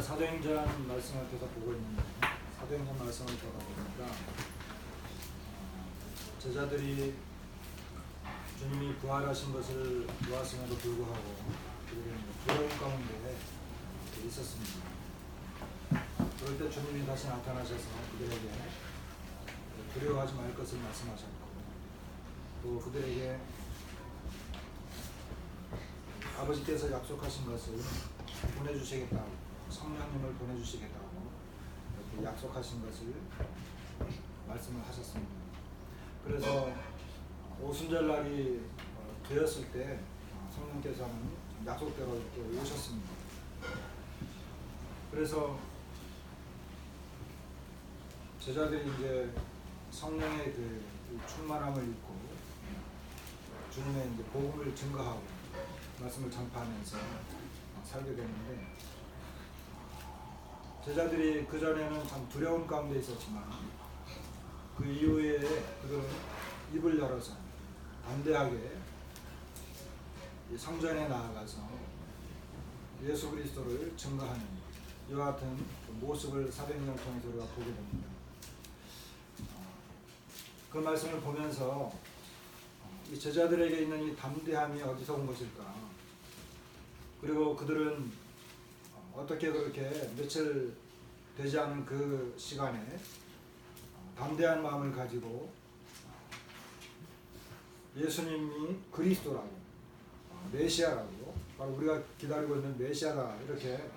사도행전 말씀을 계속 보고 있는데 사도행전 말씀을 보다 보니까 제자들이 주님이 부활하신 것을 보았음에도 불구하고 그들은 두려움 가운데 있었습니다. 그럴 때 주님이 다시 나타나셔서 그들에게 두려워하지 말 것을 말씀하셨고 또 그들에게 아버지께서 약속하신 것을 보내주시겠다고 성령님을 보내주시겠다고 이렇게 약속하신 것을 말씀을 하셨습니다. 그래서 오순절날이 되었을 때 성령께서는 약속대로 이렇게 오셨습니다. 그래서 제자들이 이제 성령의 그 충만함을 입고 주님의 이제 복음을 증거하고 말씀을 전파하면서 살게 되는데 제자들이 그 전에는 참 두려움 가운데 있었지만 그 이후에 그들은 입을 열어서 담대하게 성전에 나아가서 예수 그리스도를 증거하는 이와 같은 모습을 사도행전을 통해서 우리가 보게 됩니다. 그 말씀을 보면서 이 제자들에게 있는 이 담대함이 어디서 온 것일까? 그리고 그들은 어떻게 그렇게 며칠 되지 않은 그 시간에 담대한 마음을 가지고 예수님이 그리스도라고 메시아라고 바로 우리가 기다리고 있는 메시아다 이렇게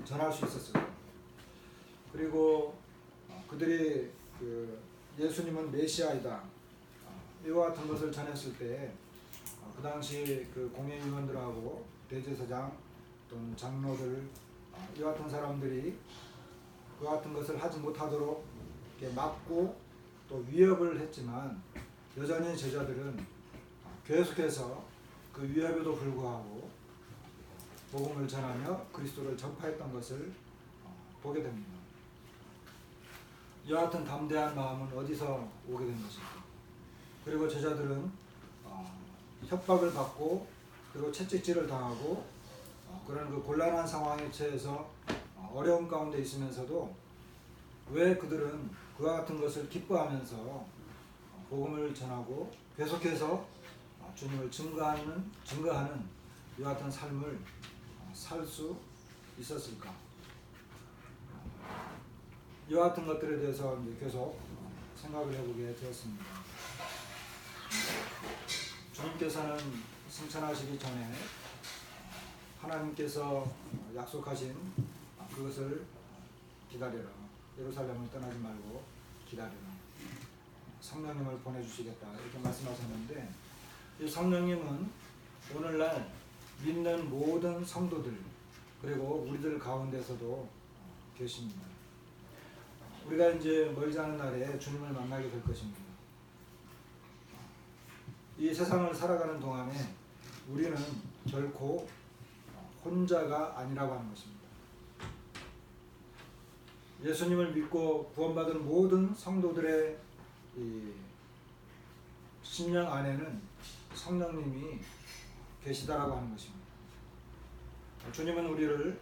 전할 수 있었어요. 그리고 그들이 예수님은 메시아이다 이와 같은 것을 전했을 때 그 당시 그 공회의원들하고 대제사장 또는 장로들 이와 같은 사람들이 그 같은 것을 하지 못하도록 이렇게 막고 또 위협을 했지만 여전히 제자들은 계속해서 그 위협에도 불구하고 복음을 전하며 그리스도를 전파했던 것을 보게 됩니다. 이와 같은 담대한 마음은 어디서 오게 된 것일까? 그리고 제자들은 협박을 받고 그리고 채찍질을 당하고 그런 그 곤란한 상황에 처해서 어려움 가운데 있으면서도 왜 그들은 그와 같은 것을 기뻐하면서 복음을 전하고 계속해서 주님을 증거하는 이와 같은 삶을 살 수 있었을까? 이와 같은 것들에 대해서 이제 계속 생각을 해보게 되었습니다. 주님께서는 승천하시기 전에 하나님께서 약속하신 그것을 기다려라. 예루살렘을 떠나지 말고 기다려라. 성령님을 보내주시겠다. 이렇게 말씀하셨는데 이 성령님은 오늘날 믿는 모든 성도들 그리고 우리들 가운데서도 계십니다. 우리가 이제 멀지 않은 날에 주님을 만나게 될 것입니다. 이 세상을 살아가는 동안에 우리는 결코 혼자가 아니라고 하는 것입니다. 예수님을 믿고 구원받은 모든 성도들의 이 심령 안에는 성령님이 계시다라고 하는 것입니다. 주님은 우리를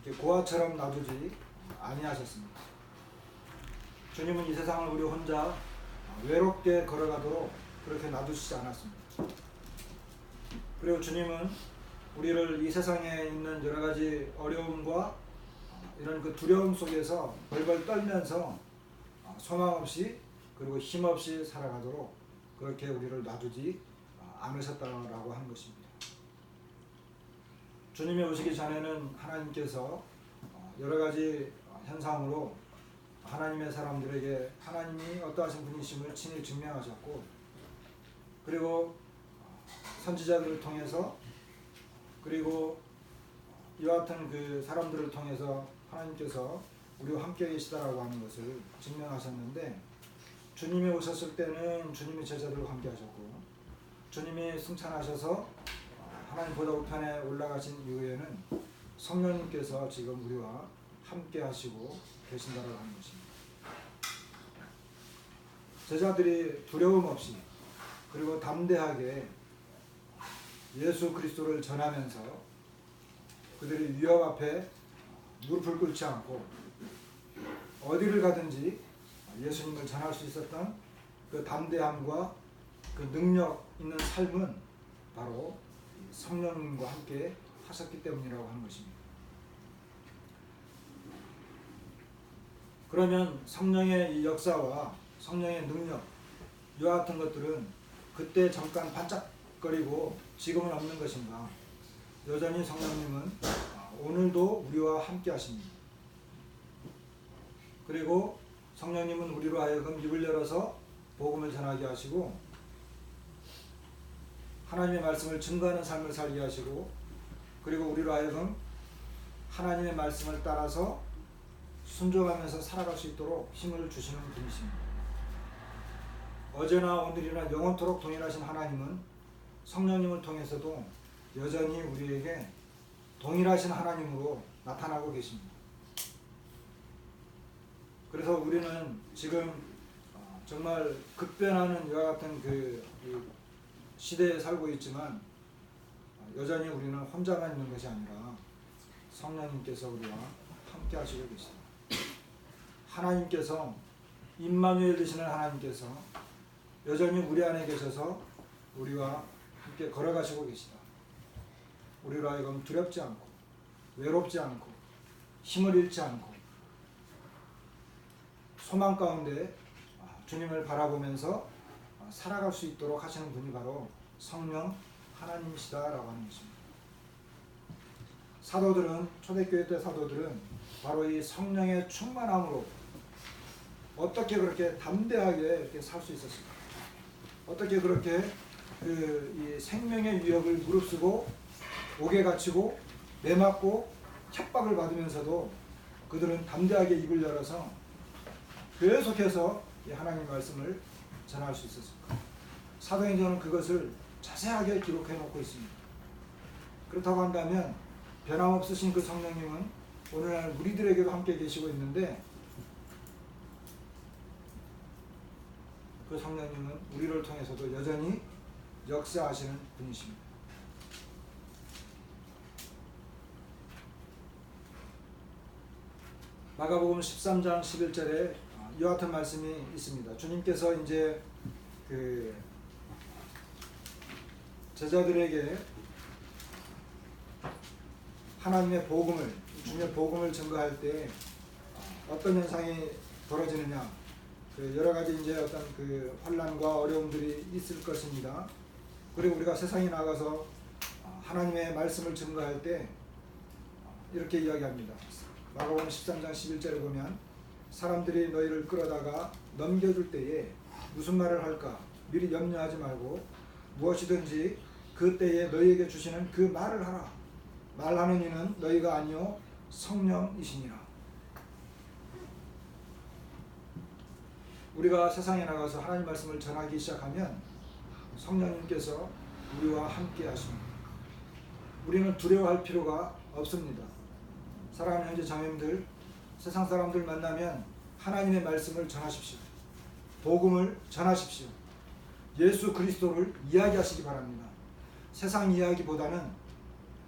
이렇게 고아처럼 놔두지 아니하셨습니다. 주님은 이 세상을 우리 혼자 외롭게 걸어가도록 그렇게 놔두시지 않았습니다. 그리고 주님은 우리를 이 세상에 있는 여러 가지 어려움과 이런 그 두려움 속에서 벌벌 떨면서 소망 없이 그리고 힘 없이 살아가도록 그렇게 우리를 놔두지 않으셨다라고 하는 것입니다. 주님이 오시기 전에는 하나님께서 여러 가지 현상으로 하나님의 사람들에게 하나님이 어떠하신 분이심을 친히 증명하셨고 그리고 선지자들을 통해서 그리고 이와 같은 그 사람들을 통해서 하나님께서 우리와 함께 계시다라고 하는 것을 증명하셨는데 주님이 오셨을 때는 주님이 제자들과 함께 하셨고 주님이 승천하셔서 하나님 보좌 우편에 올라가신 이후에는 성령님께서 지금 우리와 함께 하시고 계신다라고 하는 것입니다. 제자들이 두려움 없이 그리고 담대하게 예수 그리스도를 전하면서 그들이 위협 앞에 무릎을 꿇지 않고 어디를 가든지 예수님을 전할 수 있었던 그 담대함과 그 능력 있는 삶은 바로 성령님과 함께 하셨기 때문이라고 하는 것입니다. 그러면 성령의 이 역사와 성령의 능력, 이와 같은 것들은 그때 잠깐 반짝거리고 지금은 없는 것인가? 여전히 성령님은 오늘도 우리와 함께 하십니다. 그리고 성령님은 우리로 하여금 입을 열어서 복음을 전하게 하시고 하나님의 말씀을 증거하는 삶을 살게 하시고 그리고 우리로 하여금 하나님의 말씀을 따라서 순종하면서 살아갈 수 있도록 힘을 주시는 분이십니다. 어제나 오늘이나 영원토록 동일하신 하나님은 성령님을 통해서도 여전히 우리에게 동일하신 하나님으로 나타나고 계십니다. 그래서 우리는 지금 정말 급변하는 이와 같은 그 시대에 살고 있지만 여전히 우리는 혼자만 있는 것이 아니라 성령님께서 우리와 함께 하시고 계십니다. 하나님께서 임마누엘 되시는 하나님께서 여전히 우리 안에 계셔서 우리와 함께 걸어가시고 계시다. 우리로 하여금 두렵지 않고 외롭지 않고 힘을 잃지 않고 소망 가운데 주님을 바라보면서 살아갈 수 있도록 하시는 분이 바로 성령 하나님이시다라고 하는 것입니다. 사도들은 초대교회 때 사도들은 바로 이 성령의 충만함으로 어떻게 그렇게 담대하게 이렇게 살 수 있었을까? 어떻게 그렇게 이 생명의 위협을 무릅쓰고 옥에 갇히고 매맞고 협박을 받으면서도 그들은 담대하게 입을 열어서 계속해서 이 하나님 말씀을 전할 수 있었을까? 사도행전은 그것을 자세하게 기록해 놓고 있습니다. 그렇다고 한다면 변함없으신 그 성령님은 오늘날 우리들에게도 함께 계시고 있는데 그 성령님은 우리를 통해서도 여전히 역사하시는 분이십니다. 마가복음 13장 11절에 이와 같은 말씀이 있습니다. 주님께서 이제 그 제자들에게 하나님의 복음을, 주님의 복음을 증거할 때 어떤 현상이 벌어지느냐, 여러 가지 이제 어떤 그 환난과 어려움들이 있을 것입니다. 그리고 우리가 세상에 나가서 하나님의 말씀을 증거할 때 이렇게 이야기합니다. 마가복음 13장 11절에 보면 사람들이 너희를 끌어다가 넘겨줄 때에 무슨 말을 할까 미리 염려하지 말고 무엇이든지 그 때에 너희에게 주시는 그 말을 하라. 말하는 이는 너희가 아니요 성령이시니라. 우리가 세상에 나가서 하나님 말씀을 전하기 시작하면 성령님께서 우리와 함께 하십니다. 우리는 두려워할 필요가 없습니다. 사랑하는 형제 자매님들, 세상 사람들 만나면 하나님의 말씀을 전하십시오. 복음을 전하십시오. 예수 그리스도를 이야기하시기 바랍니다. 세상 이야기보다는,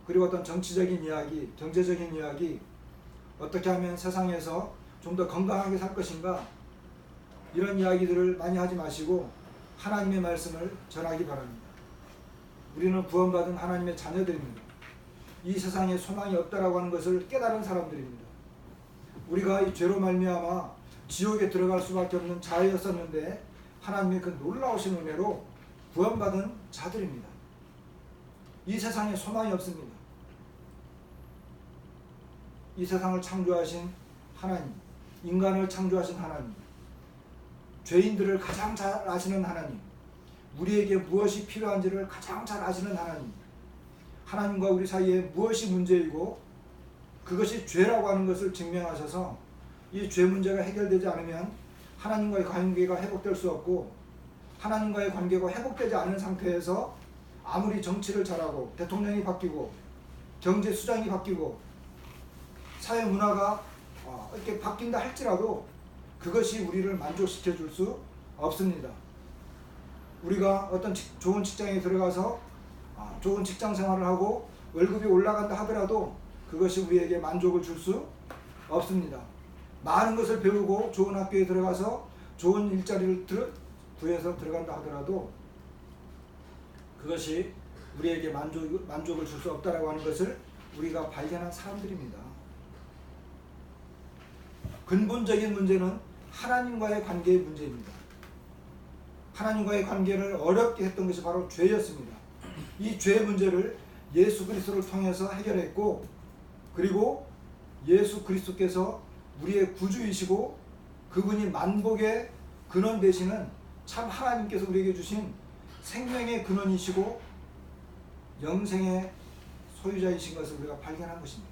그리고 어떤 정치적인 이야기, 경제적인 이야기, 어떻게 하면 세상에서 좀 더 건강하게 살 것인가, 이런 이야기들을 많이 하지 마시고 하나님의 말씀을 전하기 바랍니다. 우리는 구원받은 하나님의 자녀들입니다. 이 세상에 소망이 없다라고 하는 것을 깨달은 사람들입니다. 우리가 이 죄로 말미암아 지옥에 들어갈 수밖에 없는 자였었는데 하나님의 그 놀라우신 은혜로 구원받은 자들입니다. 이 세상에 소망이 없습니다. 이 세상을 창조하신 하나님, 인간을 창조하신 하나님, 죄인들을 가장 잘 아시는 하나님, 우리에게 무엇이 필요한지를 가장 잘 아시는 하나님, 하나님과 우리 사이에 무엇이 문제이고 그것이 죄라고 하는 것을 증명하셔서 이 죄 문제가 해결되지 않으면 하나님과의 관계가 회복될 수 없고, 하나님과의 관계가 회복되지 않은 상태에서 아무리 정치를 잘하고 대통령이 바뀌고 경제 수장이 바뀌고 사회 문화가 이렇게 바뀐다 할지라도 그것이 우리를 만족시켜 줄 수 없습니다. 우리가 어떤 좋은 직장에 들어가서 좋은 직장 생활을 하고 월급이 올라간다 하더라도 그것이 우리에게 만족을 줄 수 없습니다. 많은 것을 배우고 좋은 학교에 들어가서 좋은 일자리를 구해서 들어간다 하더라도 그것이 우리에게 만족을 줄 수 없다라고 하는 것을 우리가 발견한 사람들입니다. 근본적인 문제는 하나님과의 관계의 문제입니다. 하나님과의 관계를 어렵게 했던 것이 바로 죄였습니다. 이 죄 문제를 예수 그리스도를 통해서 해결했고, 그리고 예수 그리스도께서 우리의 구주이시고 그분이 만복의 근원 되시는 참 하나님께서 우리에게 주신 생명의 근원이시고 영생의 소유자이신 것을 우리가 발견한 것입니다.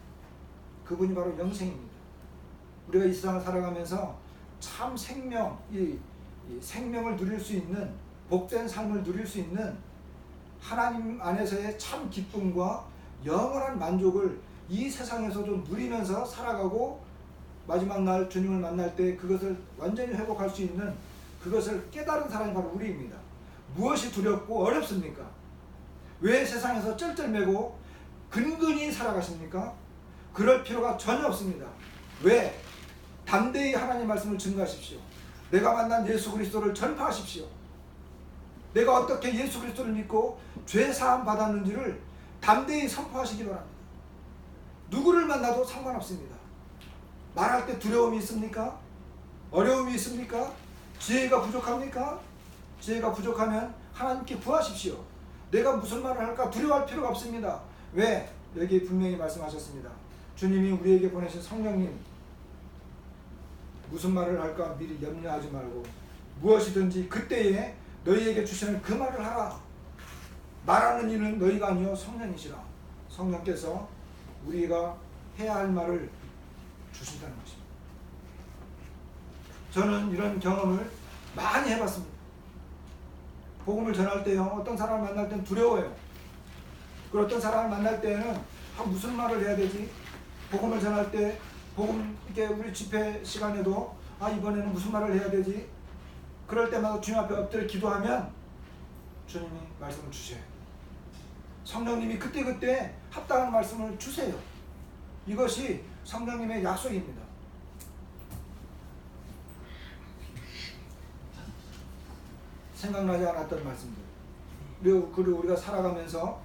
그분이 바로 영생입니다. 우리가 이 세상을 살아가면서 참 생명, 이 생명을 누릴 수 있는, 복된 삶을 누릴 수 있는 하나님 안에서의 참 기쁨과 영원한 만족을 이 세상에서도 누리면서 살아가고 마지막 날 주님을 만날 때 그것을 완전히 회복할 수 있는 그것을 깨달은 사람이 바로 우리입니다. 무엇이 두렵고 어렵습니까? 왜 세상에서 쩔쩔매고 근근히 살아가십니까? 그럴 필요가 전혀 없습니다. 왜? 담대히 하나님 말씀을 증거하십시오. 내가 만난 예수 그리스도를 전파하십시오. 내가 어떻게 예수 그리스도를 믿고 죄 사함 받았는지를 담대히 선포하시기 바랍니다. 누구를 만나도 상관없습니다. 말할 때 두려움이 있습니까? 어려움이 있습니까? 지혜가 부족합니까? 지혜가 부족하면 하나님께 구하십시오. 내가 무슨 말을 할까 두려워할 필요가 없습니다. 왜? 여기 분명히 말씀하셨습니다. 주님이 우리에게 보내신 성령님, 무슨 말을 할까 미리 염려하지 말고 무엇이든지 그때에 너희에게 주시는 그 말을 하라. 말하는 이는 너희가 아니요 성령이시라. 성령께서 우리가 해야 할 말을 주신다는 것입니다. 저는 이런 경험을 많이 해봤습니다. 복음을 전할 때요, 어떤 사람을 만날 때는 두려워요. 그리고 어떤 사람을 만날 때는 무슨 말을 해야 되지? 복음을 전할 때 복음, 이게 우리 집회 시간에도 이번에는 무슨 말을 해야 되지? 그럴 때마다 주님 앞에 엎드려 기도하면 주님이 말씀을 주셔요. 성령님이 그때그때 합당한 말씀을 주세요. 이것이 성령님의 약속입니다. 생각나지 않았던 말씀들, 그리고 우리가 살아가면서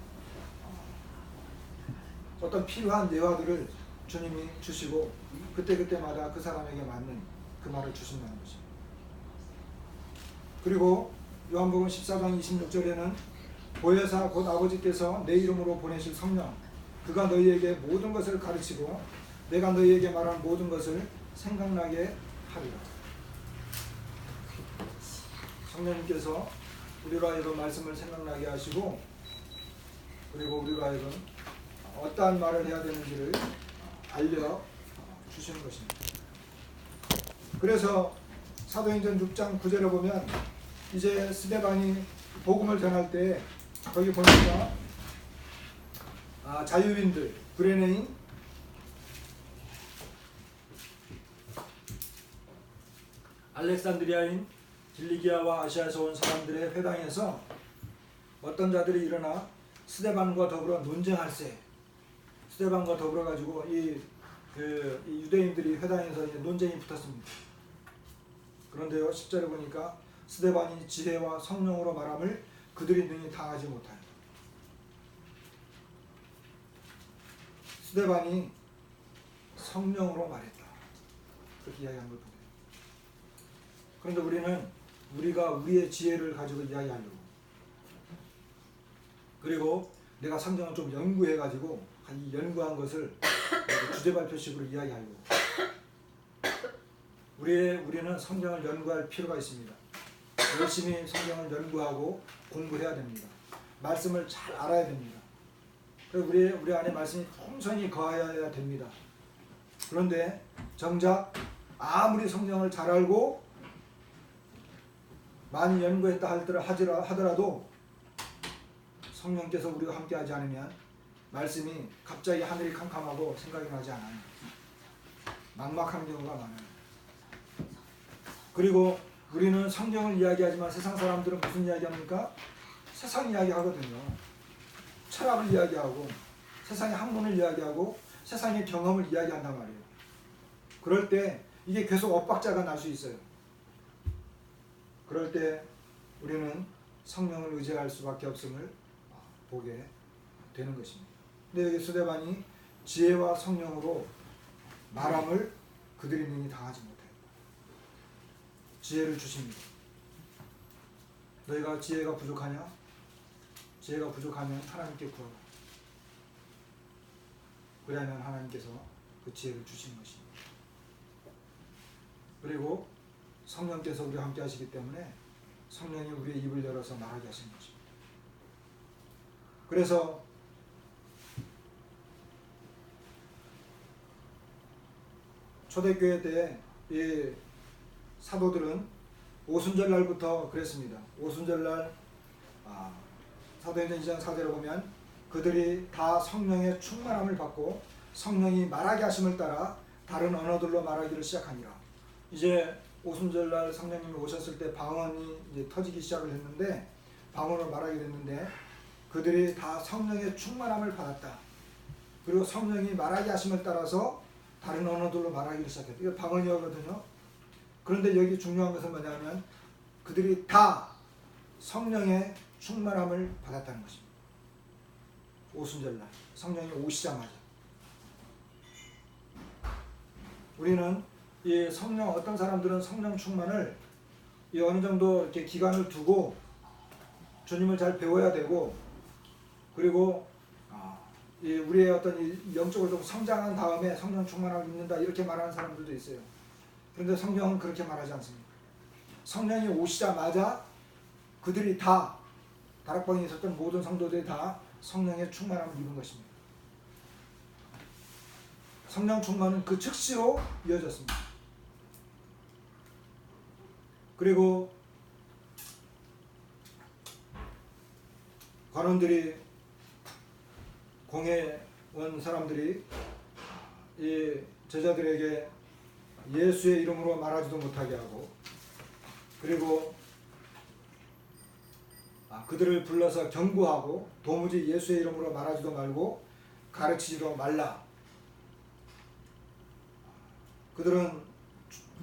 어떤 필요한 예화들을 주님이 주시고 그때그때마다 그 사람에게 맞는 그 말을 주신다는 것입니다. 그리고 요한복음 14장 26절에는 보혜사 곧 아버지께서 내 이름으로 보내실 성령, 그가 너희에게 모든 것을 가르치고 내가 너희에게 말한 모든 것을 생각나게 하리라. 성령님께서 우리로 하여금 말씀을 생각나게 하시고, 그리고 우리로 하여금 어떠한 말을 해야 되는지를 알려주시는 것입니다. 그래서 사도행전 6장 9절에 보면 이제 스데반이 복음을 전할 때 거기 보니까 자유인들, 브레네인, 알렉산드리아인, 길리기아와 아시아에서 온 사람들의 회당에서 어떤 자들이 일어나 스데반과 더불어 논쟁할세. 스데반과 더불어 가지고 이 유대인들이 회당에서 이제 논쟁이 붙었습니다. 그런데요, 10절에 보니까 스데반이 지혜와 성령으로 말함을 그들이 능히 당하지 못하니. 스데반이 성령으로 말했다. 그렇게 이야기한 걸 보세요. 그런데 우리가 우리의 지혜를 가지고 이야기하려고, 그리고 내가 성경을 좀 연구해가지고 이 연구한 것을 주제 발표식으로 이야기하려고, 우리는 성경을 연구할 필요가 있습니다. 열심히 성경을 연구하고 공부해야 됩니다. 말씀을 잘 알아야 됩니다. 그리고 우리 안에 말씀이 풍성히 거하여야 됩니다. 그런데 정작 아무리 성경을 잘 알고 많이 연구했다 하더라도 성령께서 우리가 함께하지 않으면 말씀이 갑자기 하늘이 캄캄하고 생각이 나지 않아요. 막막한 경우가 많아요. 그리고 우리는 성경을 이야기하지만 세상 사람들은 무슨 이야기합니까? 세상 이야기하거든요. 철학을 이야기하고 세상의 학문을 이야기하고 세상의 경험을 이야기한단 말이에요. 그럴 때 이게 계속 엇박자가 날 수 있어요. 그럴 때 우리는 성령을 의지할 수밖에 없음을 보게 되는 것입니다. 근데 여기 스데반이 지혜와 성령으로 말함을 그들이 능히 당하지 못해요. 지혜를 주십니다. 너희가 지혜가 부족하냐? 지혜가 부족하면 하나님께 구하라. 그러면 하나님께서 그 지혜를 주시는 것입니다. 그리고 성령께서 우리와 함께 하시기 때문에 성령이 우리의 입을 열어서 말하게 하시는 것입니다. 그래서 초대교회 때 이 사도들은 오순절날부터 그랬습니다. 오순절날 사도행전 2장 4절에 보면 그들이 다 성령의 충만함을 받고 성령이 말하게 하심을 따라 다른 언어들로 말하기를 시작하니라. 이제 오순절날 성령님이 오셨을 때 방언이 이제 터지기 시작을 했는데 방언으로 말하게 됐는데 그들이 다 성령의 충만함을 받았다. 그리고 성령이 말하게 하심을 따라서 다른 언어들로 말하기를 시작했다. 이거 방언이거든요. 그런데 여기 중요한 것은 뭐냐면 그들이 다 성령의 충만함을 받았다는 것입니다. 오순절날 성령이 오시자마자 우리는 이 성령, 어떤 사람들은 성령 충만을 이 어느 정도 이렇게 기간을 두고 주님을 잘 배워야 되고, 그리고 이 우리의 어떤 이 영적으로 좀 성장한 다음에 성령 충만함을 입는다 이렇게 말하는 사람들도 있어요. 그런데 성경은 그렇게 말하지 않습니다. 성령이 오시자마자 그들이 다 다락방에 있었던 모든 성도들이 다 성령의 충만함을 입은 것입니다. 성령 충만은 그 즉시로 이어졌습니다. 그리고 관원들이 공회 온 사람들이 이 제자들에게 예수의 이름으로 말하지도 못하게 하고, 그리고 그들을 불러서 경고하고 도무지 예수의 이름으로 말하지도 말고 가르치지도 말라. 그들은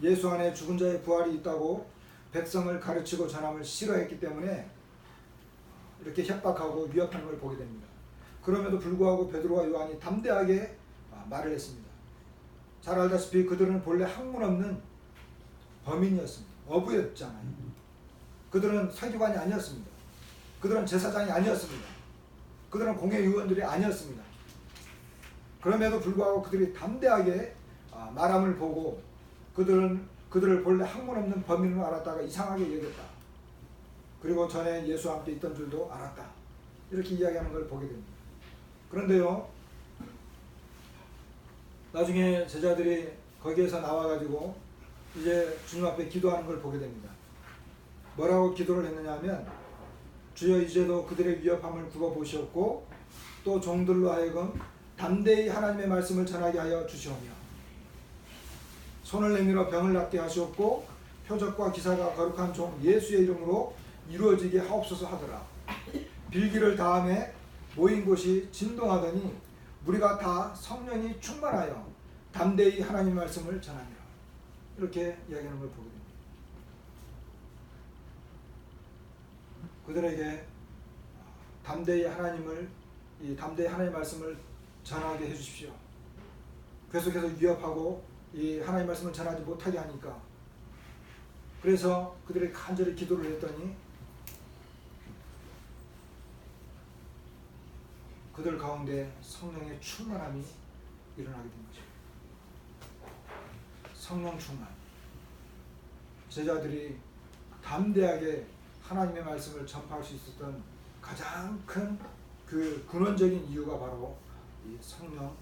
예수 안에 죽은 자의 부활이 있다고 백성을 가르치고 전함을 싫어했기 때문에 이렇게 협박하고 위협하는 걸 보게 됩니다. 그럼에도 불구하고 베드로와 요한이 담대하게 말을 했습니다. 잘 알다시피 그들은 본래 학문 없는 범인이었습니다. 어부였잖아요. 그들은 서기관이 아니었습니다. 그들은 제사장이 아니었습니다. 그들은 공회의원들이 아니었습니다. 그럼에도 불구하고 그들이 담대하게 말함을 보고 그들을 본래 학문 없는 범인으로 알았다가 이상하게 여겼다. 그리고 전에 예수와 함께 있던 줄도 알았다. 이렇게 이야기하는 걸 보게 됩니다. 그런데요, 나중에 제자들이 거기에서 나와가지고 이제 주님 앞에 기도하는 걸 보게 됩니다. 뭐라고 기도를 했느냐 하면, 주여 이제도 그들의 위협함을 굽어보시옵고 또 종들로 하여금 담대히 하나님의 말씀을 전하게 하여 주시오며 손을 내밀어 병을 낫게 하시옵고 표적과 기사가 거룩한 종 예수의 이름으로 이루어지게 하옵소서 하더라. 빌기를 다음에 모인 곳이 진동하더니 우리가 다 성령이 충만하여 담대히 하나님 말씀을 전하니라. 이렇게 이야기하는 걸 보게 됩니다. 그들에게 담대히 하나님 말씀을 전하게 해주십시오. 계속해서 위협하고 이 하나님 말씀을 전하지 못하게 하니까, 그래서 그들이 간절히 기도를 했더니 그들 가운데 성령의 충만함이 일어나게 된 것입니다. 성령 충만. 제자들이 담대하게 하나님의 말씀을 전파할 수 있었던 가장 큰 그 근원적인 이유가 바로 이 성령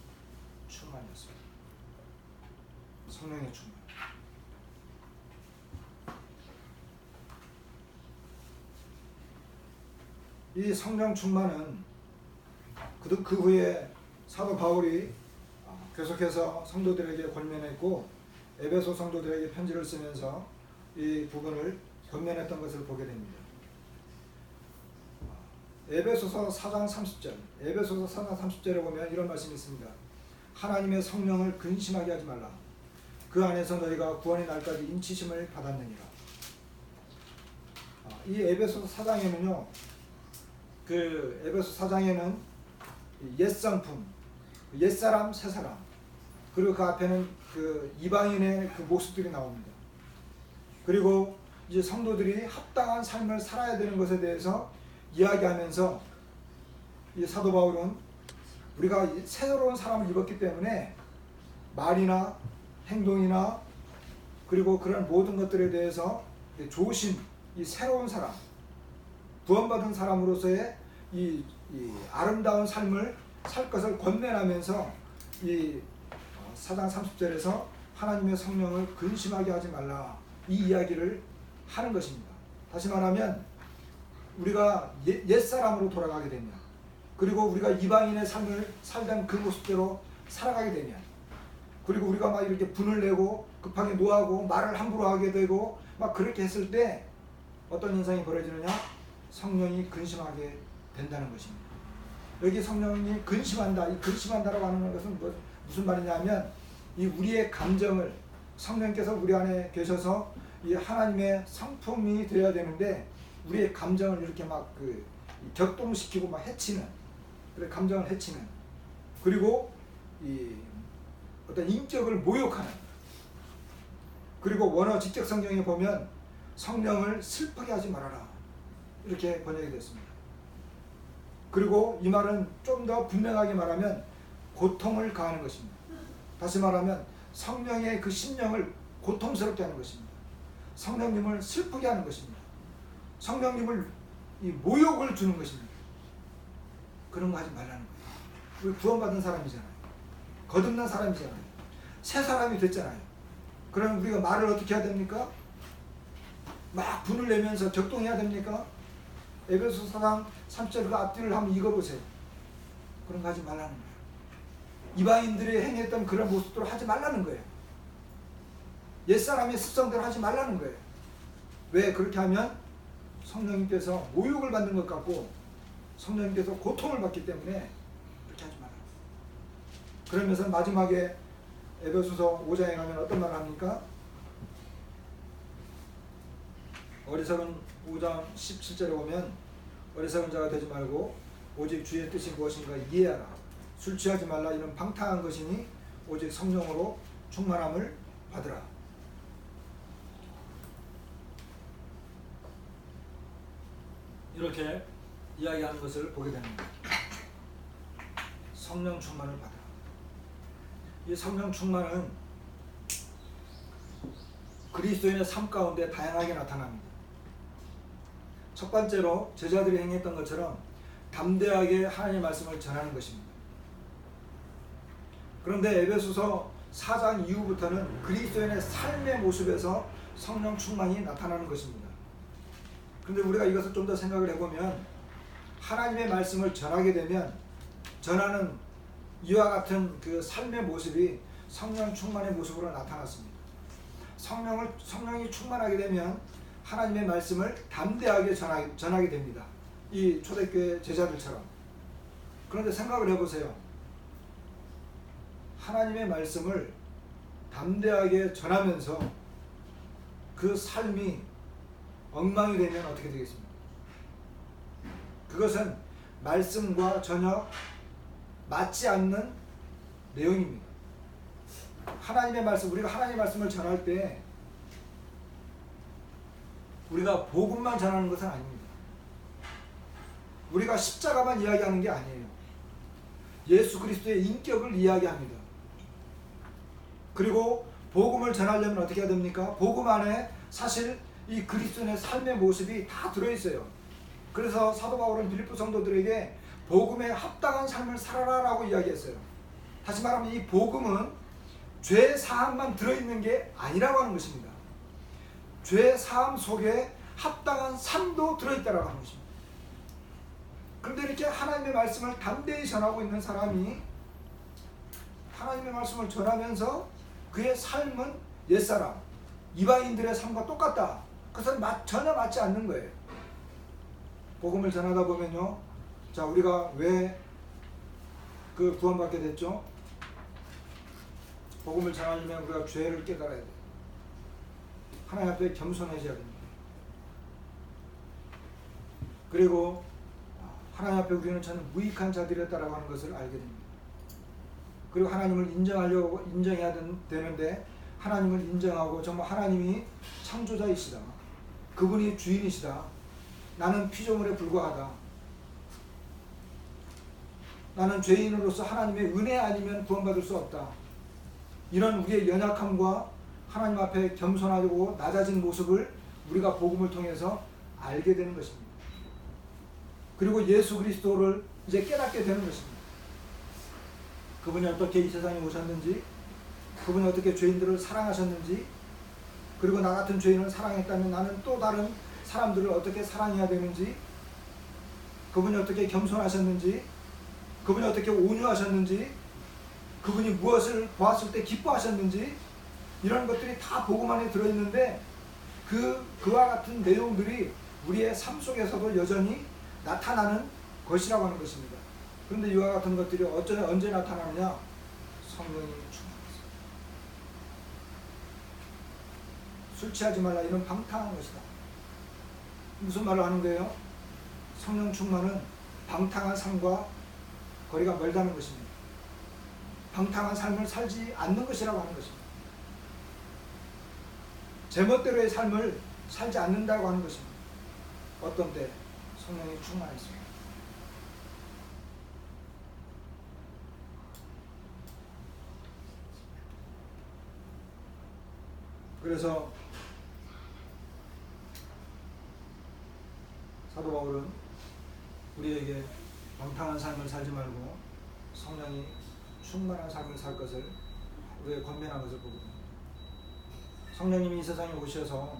충만이었습니다. 성령의 충만. 이 성령 충만은 그 후에 사도 바울이 계속해서 성도들에게 권면했고 에베소 성도들에게 편지를 쓰면서 이 부분을 권면했던 것을 보게 됩니다. 에베소서 4장 30절, 에베소서 4장 30절에 보면 이런 말씀이 있습니다. 하나님의 성령을 근심하게 하지 말라. 그 안에서 너희가 구원의 날까지 인치심을 받았느니라. 이 에베소서 4장에는요, 그 에베소 4장에는 옛상품, 옛사람, 새사람, 그리고 그 앞에는 그 이방인의 그 모습들이 나옵니다. 그리고 이제 성도들이 합당한 삶을 살아야 되는 것에 대해서 이야기하면서 이 사도 바울은 우리가 새로운 사람을 입었기 때문에 말이나 행동이나 그리고 그런 모든 것들에 대해서 조심, 이 새로운 사람, 구원받은 사람으로서의 이 아름다운 삶을 살 것을 권면하면서 이 4장 30절에서 하나님의 성령을 근심하게 하지 말라, 이 이야기를 하는 것입니다. 다시 말하면 우리가 옛사람으로 돌아가게 되면, 그리고 우리가 이방인의 삶을 살던 그 모습대로 살아가게 되면, 그리고 우리가 막 이렇게 분을 내고 급하게 노하고 말을 함부로 하게 되고 막 그렇게 했을 때 어떤 현상이 벌어지느냐? 성령이 근심하게 된다는 것입니다. 여기 성령이 근심한다, 이 근심한다라고 하는 것은 무슨 말이냐면, 이 우리의 감정을, 성령께서 우리 안에 계셔서 이 하나님의 성품이 되어야 되는데 우리의 감정을 이렇게 막 격동시키고 막 해치는, 그래 감정을 해치는, 그리고 이 어떤 인격을 모욕하는, 그리고 원어 직접 성경에 보면 성령을 슬프게 하지 말아라, 이렇게 번역이 됐습니다. 그리고 이 말은 좀 더 분명하게 말하면 고통을 가하는 것입니다. 다시 말하면 성령의 그 심령을 고통스럽게 하는 것입니다. 성령님을 슬프게 하는 것입니다. 성령님을 이 모욕을 주는 것입니다. 그런 거 하지 말라는 거예요. 우리 구원받은 사람이잖아요. 거듭난 사람이잖아요. 새 사람이 됐잖아요. 그럼 우리가 말을 어떻게 해야 됩니까? 막 분을 내면서 격동해야 됩니까? 에베소 4장 3절 그 앞뒤를 한번 읽어보세요. 그런 거 하지 말라는 거예요. 이방인들이 행했던 그런 모습들을 하지 말라는 거예요. 옛사람의 습성대로 하지 말라는 거예요. 왜? 그렇게 하면 성령님께서 모욕을 받는 것 같고 성령님께서 고통을 받기 때문에 그렇게 하지 말라는 거예요. 그러면서 마지막에 에베소서 5장에 가면 어떤 말을 합니까? 어리석은 5장 17절에 보면 어리석은 자가 되지 말고 오직 주의 뜻이 무엇인가 이해하라. 술 취하지 말라. 이런 방탕한 것이니 오직 성령으로 충만함을 받으라. 이렇게 이야기하는 것을 보게 됩니다. 성령 충만을 받으라. 이 성령 충만은 그리스도인의 삶 가운데 다양하게 나타납니다. 첫 번째로 제자들이 행했던 것처럼 담대하게 하나님의 말씀을 전하는 것입니다. 그런데 에베소서 4장 이후부터는 그리스도인의 삶의 모습에서 성령 충만이 나타나는 것입니다. 그런데 우리가 이것을 좀 더 생각을 해보면 하나님의 말씀을 전하게 되면 전하는 이와 같은 그 삶의 모습이 성령 충만의 모습으로 나타났습니다. 성령이 충만하게 되면 하나님의 말씀을 담대하게 전하게 됩니다. 이 초대교회 제자들처럼. 그런데 생각을 해보세요. 하나님의 말씀을 담대하게 전하면서 그 삶이 엉망이 되면 어떻게 되겠습니까? 그것은 말씀과 전혀 맞지 않는 내용입니다. 하나님의 말씀, 우리가 하나님의 말씀을 전할 때 우리가 복음만 전하는 것은 아닙니다. 우리가 십자가만 이야기하는 게 아니에요. 예수 그리스도의 인격을 이야기합니다. 그리고 복음을 전하려면 어떻게 해야 됩니까? 복음 안에 사실 이 그리스도의 삶의 모습이 다 들어있어요. 그래서 사도 바울은 빌립보 성도들에게 복음에 합당한 삶을 살아라라고 이야기했어요. 다시 말하면 이 복음은 죄 사함만 들어있는 게 아니라고 하는 것입니다. 죄 사함 속에 합당한 삶도 들어있다라고 하는 것입니다. 그런데 이렇게 하나님의 말씀을 담대히 전하고 있는 사람이 하나님의 말씀을 전하면서 그의 삶은 옛사람, 이방인들의 삶과 똑같다. 그것은 전혀 맞지 않는 거예요. 복음을 전하다 보면요, 자 우리가 왜 그 구원받게 됐죠? 복음을 전하려면 우리가 죄를 깨달아야 돼. 하나님 앞에 겸손해져야 됩니다. 그리고 하나님 앞에 우리는 참 무익한 자들이었다라고 하는 것을 알게 됩니다. 그리고 하나님을 인정해야 되는데 하나님을 인정하고 정말 하나님이 창조자이시다. 그분이 주인이시다. 나는 피조물에 불과하다. 나는 죄인으로서 하나님의 은혜 아니면 구원받을 수 없다. 이런 우리의 연약함과 하나님 앞에 겸손하고 낮아진 모습을 우리가 복음을 통해서 알게 되는 것입니다. 그리고 예수 그리스도를 이제 깨닫게 되는 것입니다. 그분이 어떻게 이 세상에 오셨는지, 그분이 어떻게 죄인들을 사랑하셨는지, 그리고 나 같은 죄인을 사랑했다면 나는 또 다른 사람들을 어떻게 사랑해야 되는지, 그분이 어떻게 겸손하셨는지, 그분이 어떻게 온유하셨는지, 그분이 무엇을 보았을 때 기뻐하셨는지, 이런 것들이 다 복음 안에 들어있는데 그와 같은 내용들이 우리의 삶 속에서도 여전히 나타나는 것이라고 하는 것입니다. 그런데 이와 같은 것들이 언제 나타나느냐? 성령이 충만해서. 술 취하지 말라, 이런 방탕한 것이다. 무슨 말을 하는 거예요? 성령 충만은 방탕한 삶과 거리가 멀다는 것입니다. 방탕한 삶을 살지 않는 것이라고 하는 것입니다. 제멋대로의 삶을 살지 않는다고 하는 것입니다. 어떤 때? 성령이 충만했습니다. 그래서 사도 바울은 우리에게 방탕한 삶을 살지 말고 성령이 충만한 삶을 살 것을 우리에게 권면한 것을 보고 있습니다. 성령님이 이 세상에 오셔서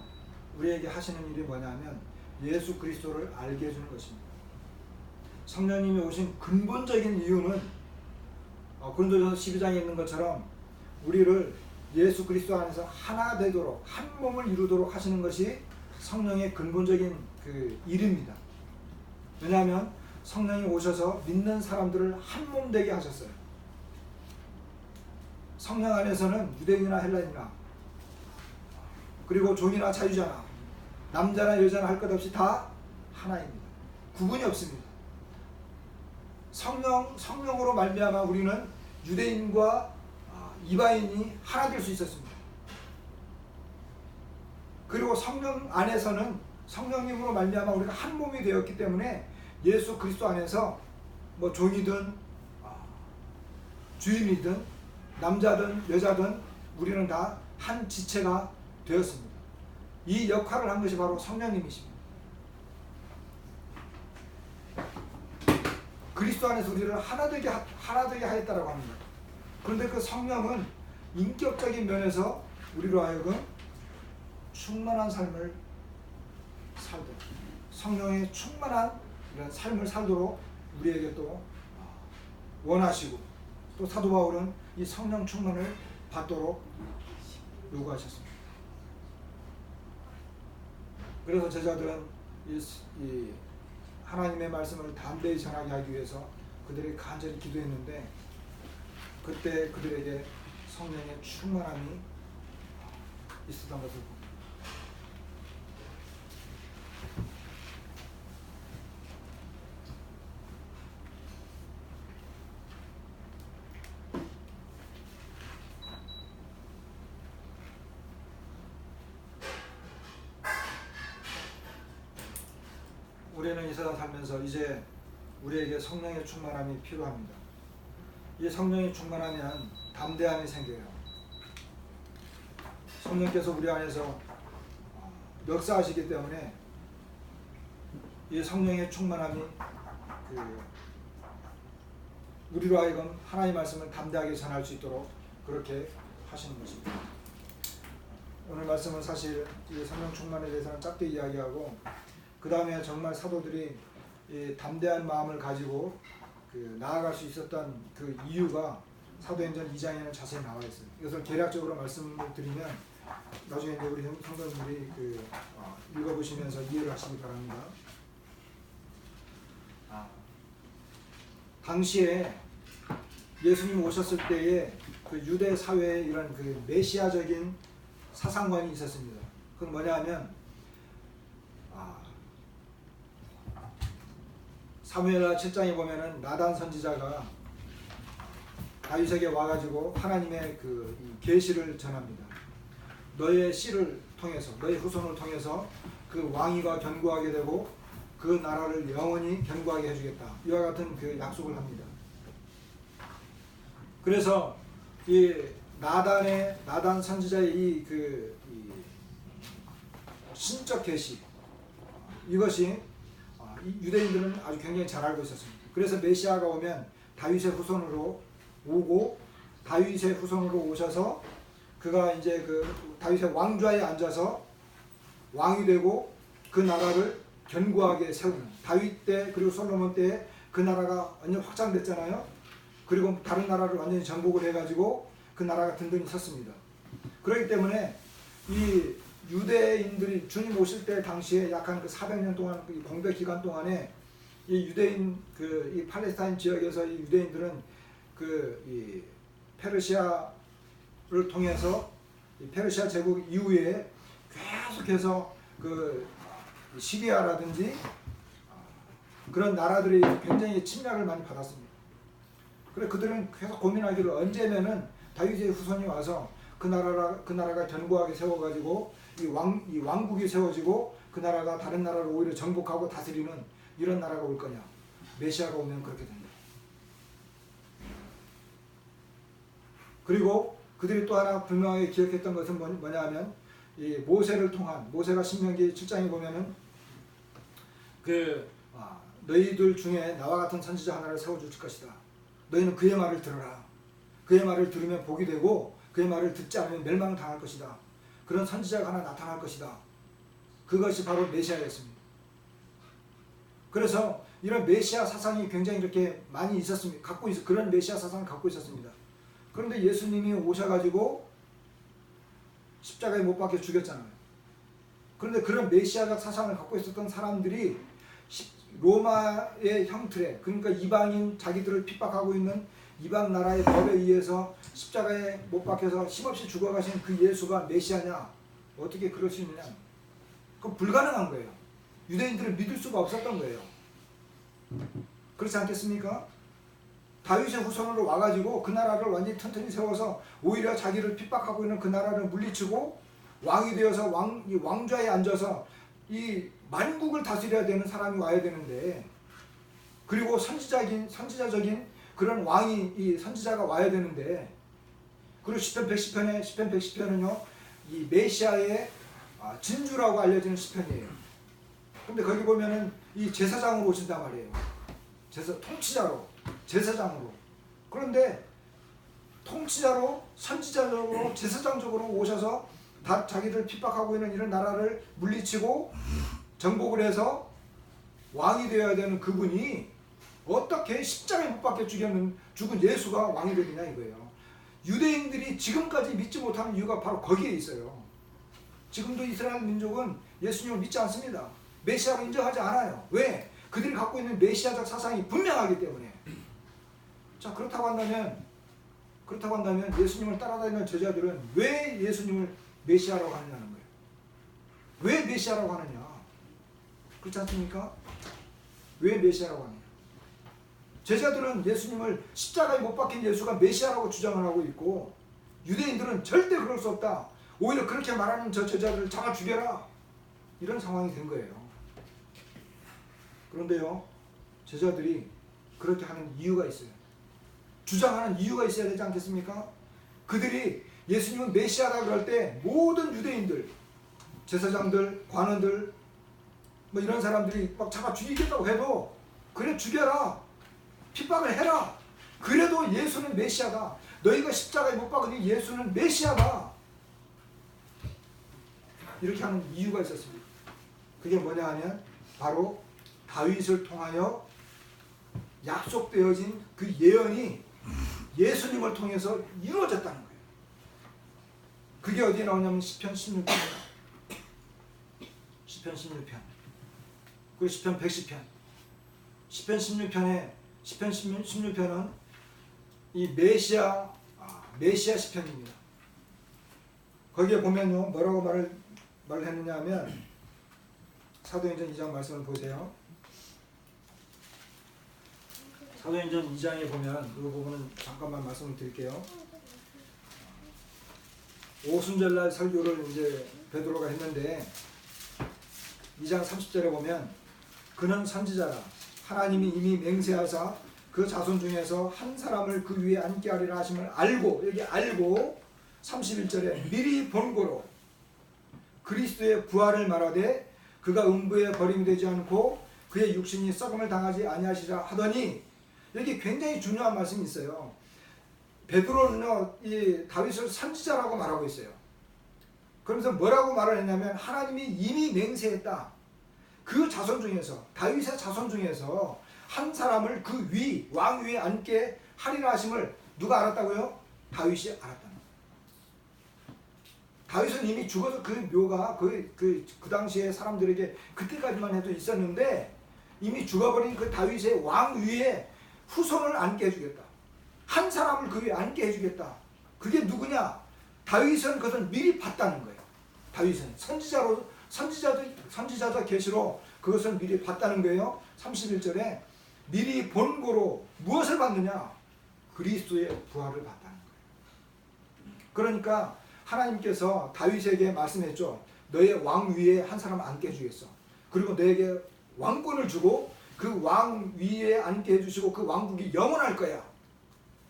우리에게 하시는 일이 뭐냐면 예수 그리스도를 알게 해주는 것입니다. 성령님이 오신 근본적인 이유는 고린도전서 12장에 있는 것처럼 우리를 예수 그리스도 안에서 하나 되도록, 한 몸을 이루도록 하시는 것이 성령의 근본적인 그 일입니다. 왜냐하면 성령이 오셔서 믿는 사람들을 한 몸 되게 하셨어요. 성령 안에서는 유대인이나 헬라인이나 그리고 종이나 자유자나 남자나 여자나 할 것 없이 다 하나입니다. 구분이 없습니다. 성령으로 말미암아 우리는 유대인과 이방인이 하나 될 수 있었습니다. 그리고 성령 안에서는 성령님으로 말미암아 우리가 한 몸이 되었기 때문에 예수 그리스도 안에서 뭐 종이든 주인이든 남자든 여자든 우리는 다 한 지체가 되었습니다. 이 역할을 한 것이 바로 성령님이십니다. 그리스도 안에서 우리를 하나 되게 하였다라고 합니다. 그런데 그 성령은 인격적인 면에서 우리로 하여금 충만한 삶을 살도록, 성령의 충만한 이런 삶을 살도록 우리에게 또 원하시고, 또 사도 바울은 이 성령 충만을 받도록 요구하셨습니다. 그래서 제자들은 이 하나님의 말씀을 담대히 전하게 하기 위해서 그들이 간절히 기도했는데, 그때 그들에게 성령의 충만함이 있었던 것을 봅니다. 우리는 이 세상 살면서 이제 우리에게 성령의 충만함이 필요합니다. 이 성령이 충만하면 담대함이 생겨요. 성령께서 우리 안에서 역사하시기 때문에 이 성령의 충만함이 우리로 하여금 하나님의 말씀을 담대하게 전할 수 있도록 그렇게 하시는 것입니다. 오늘 말씀은 사실 이 성령 충만에 대해서는 짧게 이야기하고, 그 다음에 정말 사도들이 이 담대한 마음을 가지고 나아갈 수 있었던 그 이유가 사도행전 2장에는 자세히 나와 있어요. 이것을 개략적으로 말씀을 드리면 나중에 이제 우리 성도님들이 읽어보시면서 이해를 하시기 바랍니다. 당시에 예수님 오셨을 때에 그 유대 사회에 이런 그 메시아적인 사상관이 있었습니다. 그건 뭐냐 하면 사무엘하 7장에 보면은 나단 선지자가 다윗에게 와가지고 하나님의 그 계시를 전합니다. 너의 씨를 통해서, 너의 후손을 통해서 그 왕위가 견고하게 되고 그 나라를 영원히 견고하게 해주겠다. 이와 같은 그 약속을 합니다. 그래서 이 나단 선지자의 이 신적 계시, 이것이 유대인들은 아주 굉장히 잘 알고 있었습니다. 그래서 메시아가 오면 다윗의 후손으로 오고, 다윗의 후손으로 오셔서 그가 이제 그 다윗의 왕좌에 앉아서 왕이 되고 그 나라를 견고하게 세우는, 다윗 때 그리고 솔로몬 때 그 나라가 완전 확장됐잖아요. 그리고 다른 나라를 완전히 정복을 해가지고 그 나라가 든든히 섰습니다. 그렇기 때문에 이 유대인들이 주님 오실 때 당시에 약 한 그 400년 동안 그 공백 기간 동안에 이 유대인 이 팔레스타인 지역에서 이 유대인들은 이 페르시아를 통해서 이 페르시아 제국 이후에 계속해서 그 시리아라든지 그런 나라들이 굉장히 침략을 많이 받았습니다. 그래 그들은 계속 고민하기를 언제면은 다윗의 후손이 와서 그 나라가 견고하게 세워가지고 이 왕국이 세워지고 그 나라가 다른 나라를 오히려 정복하고 다스리는 이런 나라가 올 거냐. 메시아가 오면 그렇게 된다. 그리고 그들이 또 하나 분명하게 기억했던 것은 뭐냐 하면 이 모세를 통한, 모세가 신명기 7장에 보면은 너희들 중에 나와 같은 선지자 하나를 세워줄 것이다. 너희는 그의 말을 들어라. 그의 말을 들으면 복이 되고 그의 말을 듣지 않으면 멸망을 당할 것이다. 그런 선지자가 하나 나타날 것이다. 그것이 바로 메시아였습니다. 그래서 이런 메시아 사상이 굉장히 이렇게 많이 있었습니다. 그런 메시아 사상을 갖고 있었습니다. 그런데 예수님이 오셔가지고 십자가에 못 박혀 죽였잖아요. 그런데 그런 메시아적 사상을 갖고 있었던 사람들이 로마의 형틀에, 그러니까 이방인 자기들을 핍박하고 있는 이방 나라의 법에 의해서 십자가에 못 박혀서 힘없이 죽어가신 그 예수가 메시아냐? 어떻게 그럴 수 있느냐? 그건 불가능한 거예요. 유대인들은 믿을 수가 없었던 거예요. 그렇지 않겠습니까? 다윗의 후손으로 와가지고 그 나라를 완전히 튼튼히 세워서 오히려 자기를 핍박하고 있는 그 나라를 물리치고 왕이 되어서 이 왕좌에 앉아서 이 만국을 다스려야 되는 사람이 와야 되는데, 그리고 선지자적인 그런 왕이, 이 선지자가 와야 되는데, 그리고 시편 110편은요 이 메시아의 진주라고 알려지는 시편이에요. 근데 거기 보면은 이 제사장으로 오신단 말이에요. 통치자로, 제사장으로. 그런데 통치자로, 선지자적으로, 제사장적으로 오셔서 다 자기들 핍박하고 있는 이런 나라를 물리치고 정복을 해서 왕이 되어야 되는 그분이 어떻게 십자가에 못 박혀 죽은 예수가 왕이 되느냐 이거예요. 유대인들이 지금까지 믿지 못하는 이유가 바로 거기에 있어요. 지금도 이스라엘 민족은 예수님을 믿지 않습니다. 메시아로 인정하지 않아요. 왜? 그들이 갖고 있는 메시아적 사상이 분명하기 때문에. 자, 그렇다고 한다면 예수님을 따라다니는 제자들은 왜 예수님을 메시아라고 하느냐는 거예요. 왜 메시아라고 하느냐? 그렇지 않습니까? 왜 메시아라고 하느냐? 제자들은 예수님을 십자가에 못 박힌 예수가 메시아라고 주장을 하고 있고, 유대인들은 절대 그럴 수 없다. 오히려 그렇게 말하는 저 제자들을 잡아 죽여라. 이런 상황이 된 거예요. 그런데요, 제자들이 그렇게 하는 이유가 있어요. 주장하는 이유가 있어야 되지 않겠습니까? 그들이 예수님은 메시아라 그럴 때 모든 유대인들, 제사장들, 관원들, 뭐 이런 사람들이 막 잡아 죽이겠다고 해도 그래 죽여라. 핍박을 해라. 그래도 예수는 메시아다. 너희가 십자가에 못 박으니 예수는 메시아다. 이렇게 하는 이유가 있었습니다. 그게 뭐냐 하면 바로 다윗을 통하여 약속되어진 그 예언이 예수님을 통해서 이루어졌다는 거예요. 그게 어디에 나오냐면 시편 16편입니다. 시편 16편. 그리고 시편 110편. 시편 16편은 이 메시아 메시아 시편입니다. 거기에 보면요 뭐라고 말을 했느냐 하면 사도행전 2장 말씀을 보세요. 사도행전 2장에 보면 이 부분은 잠깐만 말씀을 드릴게요. 오순절날 설교를 이제 베드로가 했는데 2장 30절에 보면 그는 선지자라 하나님이 이미 맹세하사 그 자손 중에서 한 사람을 그 위에 앉게 하리라 하심을 알고, 여기 알고 31절에 미리 본고로 그리스도의 부활을 말하되 그가 음부에 버림이 되지 않고 그의 육신이 썩음을 당하지 아니하시라 하더니, 여기 굉장히 중요한 말씀이 있어요. 베드로는 이 다윗을 선지자라고 말하고 있어요. 그러면서 뭐라고 말을 했냐면 하나님이 이미 맹세했다. 그 자손 중에서, 다윗의 자손 중에서 한 사람을 그 위, 왕 위에 앉게 하리라 하심을 누가 알았다고요? 다윗이 알았다. 다윗은 이미 죽어서 그 묘가 그 당시에 사람들에게 그때까지만 해도 있었는데 이미 죽어버린 그 다윗의 왕 위에 후손을 앉게 해주겠다. 한 사람을 그 위에 앉게 해주겠다. 그게 누구냐? 다윗은 그것을 미리 봤다는 거예요. 다윗은 선지자적 계시로 그것을 미리 봤다는 거예요. 31절에 미리 본고로 무엇을 봤느냐? 그리스도의 부활을 봤다는 거예요. 그러니까 하나님께서 다윗에게 말씀했죠. 너의 왕 위에 한 사람 앉게 해주겠어. 그리고 너에게 왕권을 주고 그 왕 위에 앉게 해주시고 그 왕국이 영원할 거야.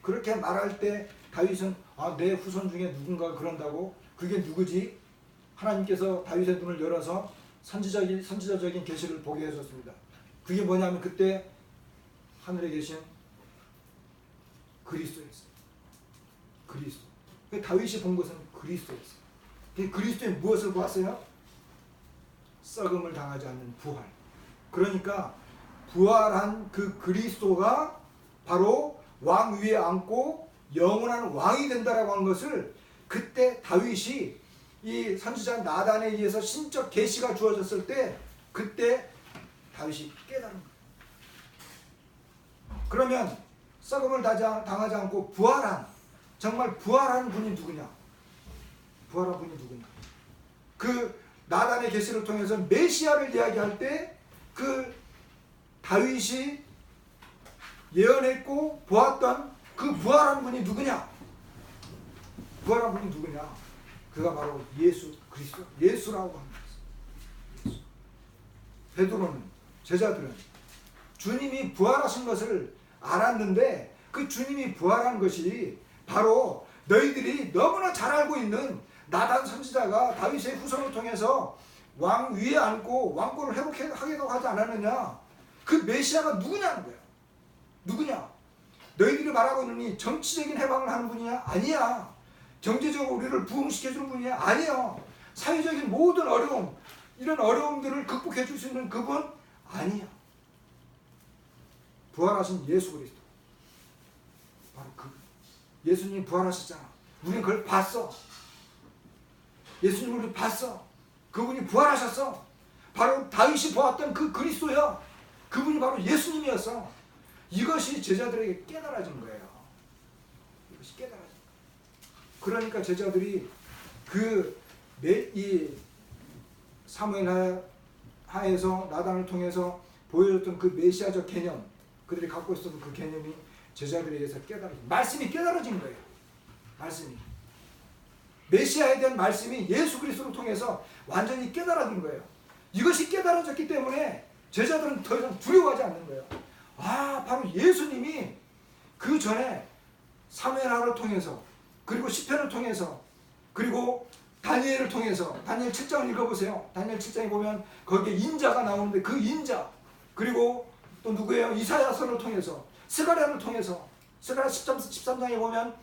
그렇게 말할 때 다윗은 내 후손 중에 누군가 그런다고? 그게 누구지? 하나님께서 다윗의 눈을 열어서 선지자적인 계시를 보게 해줬습니다. 그게 뭐냐면 그때 하늘에 계신 그리스도였어요. 그리스도. 다윗이 본 것은 그리스도였어요. 그리스도의 무엇을 보았어요? 썩음을 당하지 않는 부활. 그러니까 부활한 그 그리스도가 바로 왕 위에 앉고 영원한 왕이 된다라고 한 것을 그때 다윗이 이 선지자 나단에 의해서 신적 계시가 주어졌을 때 그때 다윗이 깨달은 거예요. 그러면 썩음을 당하지 않고 정말 부활한 분이 누구냐? 부활한 분이 누구냐? 그 나단의 계시를 통해서 메시아를 이야기할 때 그 다윗이 예언했고 보았던 그 부활한 분이 누구냐? 부활한 분이 누구냐? 그가 바로 예수 그리스도, 예수라고 합니다. 예수. 베드로는, 제자들은 주님이 부활하신 것을 알았는데 그 주님이 부활한 것이 바로 너희들이 너무나 잘 알고 있는 나단 선지자가 다윗의 후손을 통해서 왕 위에 앉고 왕권을 회복하기도 하지 않았느냐? 그 메시아가 누구냐는 거야. 누구냐? 너희들이 말하고 있느니 정치적인 해방을 하는 분이냐? 아니야. 경제적으로 우리를 부흥시켜주는 분이냐? 아니야. 사회적인 모든 어려움, 이런 어려움들을 극복해 줄 수 있는 그분? 아니야. 부활하신 예수 그리스도. 바로 그 예수님 부활하셨잖아. 우리는 그걸 봤어. 예수님을 봤어. 그분이 부활하셨어. 바로 다윗이 보았던 그 그리스도야. 그분이 바로 예수님이었어. 이것이 제자들에게 깨달아진 거예요. 이것이 깨달아진 거예요. 그러니까 제자들이 이 사무엘 하에서 나단을 통해서 보여줬던 그 메시아적 개념, 그들이 갖고 있었던 그 개념이 제자들에게서 말씀이 깨달아진 거예요. 말씀이. 메시아에 대한 말씀이 예수 그리스도를 통해서 완전히 깨달아진 거예요. 이것이 깨달아졌기 때문에 제자들은 더 이상 두려워하지 않는 거예요. 바로 예수님이 그 전에 사무엘하를 통해서, 그리고 시편을 통해서, 그리고 다니엘을 통해서, 다니엘 7장을 읽어보세요. 다니엘 7장에 보면 거기에 인자가 나오는데 그 인자, 그리고 또 누구예요? 이사야서를 통해서, 스가랴를 통해서, 스가랴 13장에 보면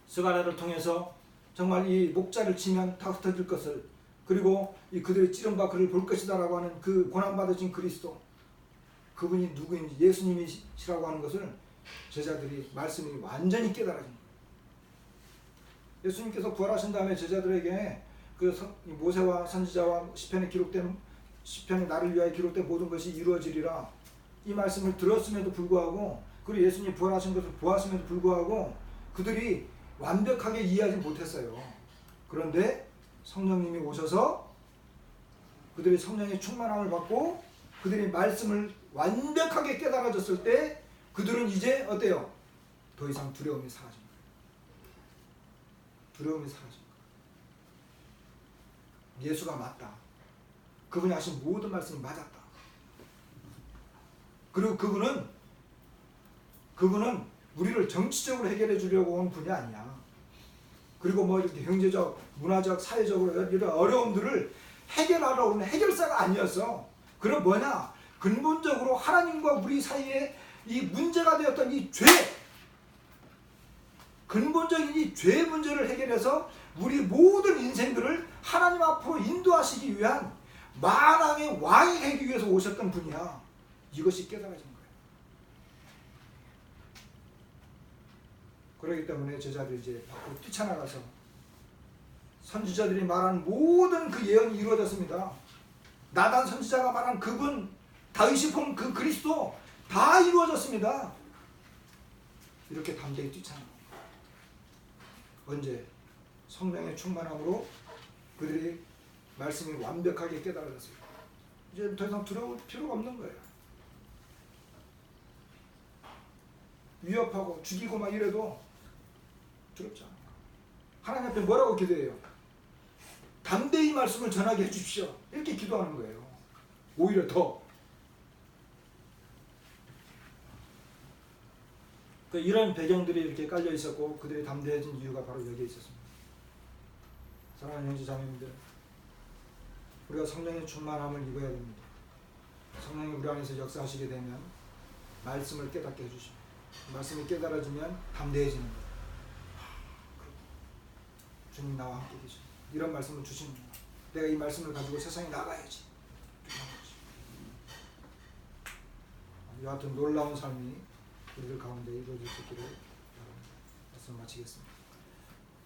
스가랴를 통해서 정말 이 목자를 치면 다 흩어질 것을, 그리고 이 그들의 찌른바 그를 볼 것이다 라고 하는 그 고난받으신 그리스도, 그분이 누구인지 예수님이시라고 하는 것을 제자들이 말씀이 완전히 깨달아진 거예요. 예수님께서 부활하신 다음에 제자들에게 그 모세와 선지자와 시편에 나를 위하여 기록된 모든 것이 이루어지리라, 이 말씀을 들었음에도 불구하고, 그리고 예수님이 부활하신 것을 보았음에도 불구하고 그들이 완벽하게 이해하지 못했어요. 그런데 성령님이 오셔서 그들이 성령의 충만함을 받고 그들이 말씀을 완벽하게 깨달아졌을 때 그들은 이제 어때요? 더 이상 두려움이 사라진 거예요. 두려움이 사라진 거예요. 예수가 맞다. 그분이 하신 모든 말씀이 맞았다. 그리고 그분은 우리를 정치적으로 해결해 주려고 온 분이 아니야. 그리고 뭐 이렇게 경제적, 문화적, 사회적으로 이런 어려움들을 해결하러 오는 해결사가 아니었어. 그럼 뭐냐? 근본적으로 하나님과 우리 사이에 이 문제가 되었던 이 죄, 근본적인 이 죄 문제를 해결해서 우리 모든 인생들을 하나님 앞으로 인도하시기 위한 만왕의 왕이 되기 위해서 오셨던 분이야. 이것이 깨달아진 거예요. 그렇기 때문에 제자들이 이제 밖으로 뛰쳐나가서 선지자들이 말한 모든 그 예언이 이루어졌습니다. 나단 선지자가 말한 그분, 다윗이 본 그 그리스도 다 이루어졌습니다. 이렇게 담대히 뛰쳐나갑니다. 언제? 성령의 충만함으로 그들이 말씀이 완벽하게 깨달아졌어요. 이제 더 이상 두려울 필요가 없는 거예요. 위협하고 죽이고 막 이래도 두렵지 않아요. 하나님 앞에 뭐라고 기도해요? 담대히 말씀을 전하게 해주십시오. 이렇게 기도하는 거예요. 오히려 더. 이런 배경들이 이렇게 깔려 있었고 그들이 담대해진 이유가 바로 여기에 있었습니다. 사랑하는 형제 자매님들, 우리가 성령의 충만함을 입어야 됩니다. 성령이 우리 안에서 역사하시게 되면 말씀을 깨닫게 해주십니다. 말씀이 깨달아지면 담대해지는 거예요. 주님 나와 함께 계십니다. 이런 말씀을 주십니다. 내가 이 말씀을 가지고 세상에 나가야지. 여하튼 놀라운 삶이 우리들 가운데 이루어질 수 있기를 바랍니다. 말씀 마치겠습니다.